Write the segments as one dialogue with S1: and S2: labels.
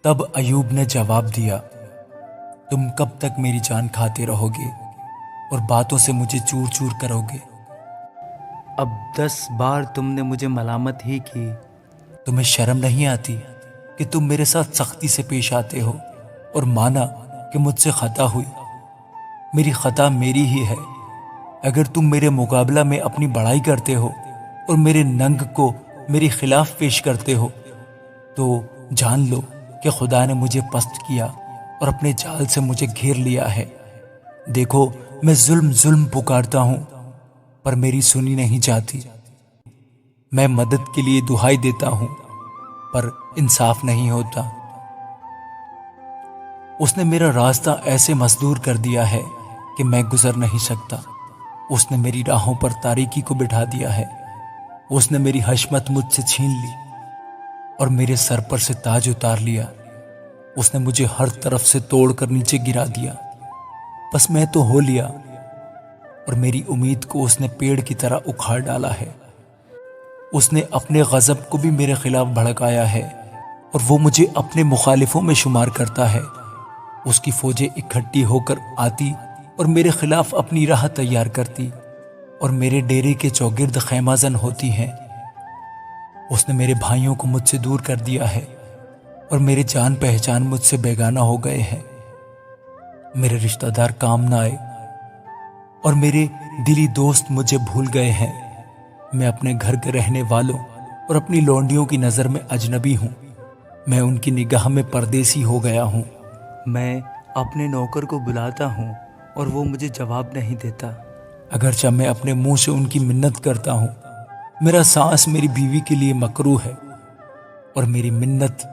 S1: تب ایوب نے جواب دیا، تم کب تک میری جان کھاتے رہو گے اور باتوں سے مجھے چور چور کرو گے؟
S2: اب 10 بار تم نے مجھے ملامت ہی کی۔
S1: تمہیں شرم نہیں آتی کہ تم میرے ساتھ سختی سے پیش آتے ہو اور مانا کہ مجھ سے خطا ہوئی؟ میری خطا میری ہی ہے۔ اگر تم میرے مقابلہ میں اپنی بڑائی کرتے ہو اور میرے ننگ کو میرے خلاف پیش کرتے ہو تو جان لو کہ خدا نے مجھے پست کیا اور اپنے جال سے مجھے گھیر لیا ہے۔ دیکھو، میں ظلم ظلم پکارتا ہوں پر میری سنی نہیں جاتی، میں مدد کے لیے دہائی دیتا ہوں پر انصاف نہیں ہوتا۔ اس نے میرا راستہ ایسے مسدور کر دیا ہے کہ میں گزر نہیں سکتا۔ اس نے میری راہوں پر تاریکی کو بٹھا دیا ہے۔ اس نے میری حشمت مجھ سے چھین لی اور میرے سر پر سے تاج اتار لیا۔ اس نے مجھے ہر طرف سے توڑ کر نیچے گرا دیا، بس میں تو ہو لیا اور میری امید کو اس نے پیڑ کی طرح اکھاڑ ڈالا ہے۔ اس نے اپنے غضب کو بھی میرے خلاف بھڑکایا ہے اور وہ مجھے اپنے مخالفوں میں شمار کرتا ہے۔ اس کی فوجیں اکٹھی ہو کر آتی اور میرے خلاف اپنی راہ تیار کرتی اور میرے ڈیرے کے چوگرد خیمہ زن ہوتی ہیں۔ اس نے میرے بھائیوں کو مجھ سے دور کر دیا ہے اور میرے جان پہچان مجھ سے بیگانہ ہو گئے ہیں۔ میرے رشتہ دار کام نہ آئے اور میرے دلی دوست مجھے بھول گئے ہیں۔ میں اپنے گھر کے رہنے والوں اور اپنی لونڈیوں کی نظر میں اجنبی ہوں۔ میں ان کی نگاہ میں پردیسی ہو گیا ہوں۔
S2: میں اپنے نوکر کو بلاتا ہوں اور وہ مجھے جواب نہیں دیتا۔
S1: اگرچہ میں اپنے منہ سے ان کی منت کرتا ہوں، میرا سانس میری بیوی کے لیے مکروہ ہے اور میری منت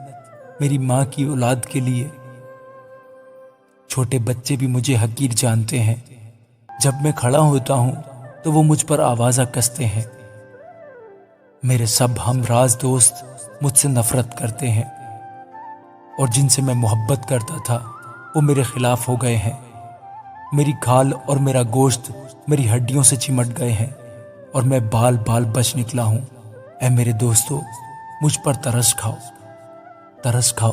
S1: میری ماں کی اولاد کے لیے۔ چھوٹے بچے بھی مجھے حقیر جانتے ہیں۔ جب میں کھڑا ہوتا ہوں تو وہ مجھ پر آوازہ کستے ہیں۔ میرے سب ہم راز دوست مجھ سے نفرت کرتے ہیں اور جن سے میں محبت کرتا تھا وہ میرے خلاف ہو گئے ہیں۔ میری کھال اور میرا گوشت میری ہڈیوں سے چمٹ گئے ہیں اور میں بال بال بچ نکلا ہوں۔ اے میرے دوستو، مجھ پر ترس کھاؤ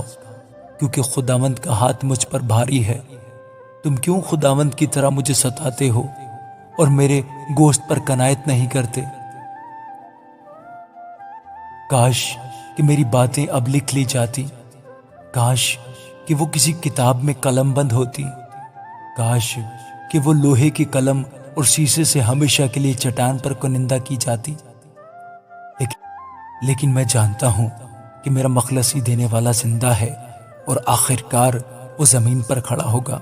S1: کیونکہ خداوند کا ہاتھ مجھ پر بھاری ہے۔ تم کیوں خداوند کی طرح مجھے ستاتے ہو اور میرے گوشت پر کنایت نہیں کرتے؟ کاش کہ میری باتیں اب لکھ لی جاتی، کاش کہ وہ کسی کتاب میں قلم بند ہوتی، کاش کہ وہ لوہے کی قلم اور شیشے سے ہمیشہ کے لیے چٹان پر کنندہ کی جاتی۔ لیکن میں جانتا ہوں کہ میرا مخلصی دینے والا زندہ ہے اور آخرکار وہ زمین پر کھڑا ہوگا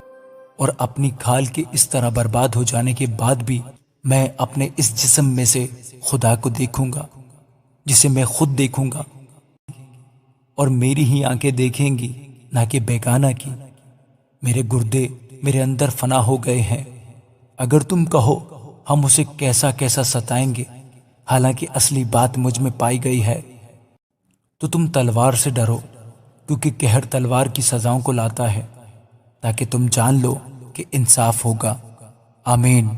S1: اور اپنی کھال کے اس طرح برباد ہو جانے کے بعد بھی میں اپنے اس جسم میں سے خدا کو دیکھوں گا جسے میں خود دیکھوں گا، اور میری ہی آنکھیں دیکھیں گی نہ کہ بیگانہ کی۔ میرے گردے میرے اندر فنا ہو گئے ہیں۔ اگر تم کہو ہم اسے کیسا کیسا ستائیں گے حالانکہ اصلی بات مجھ میں پائی گئی ہے، تو تم تلوار سے ڈرو، کیونکہ قہر تلوار کی سزاؤں کو لاتا ہے، تاکہ تم جان لو کہ انصاف ہوگا۔ آمین۔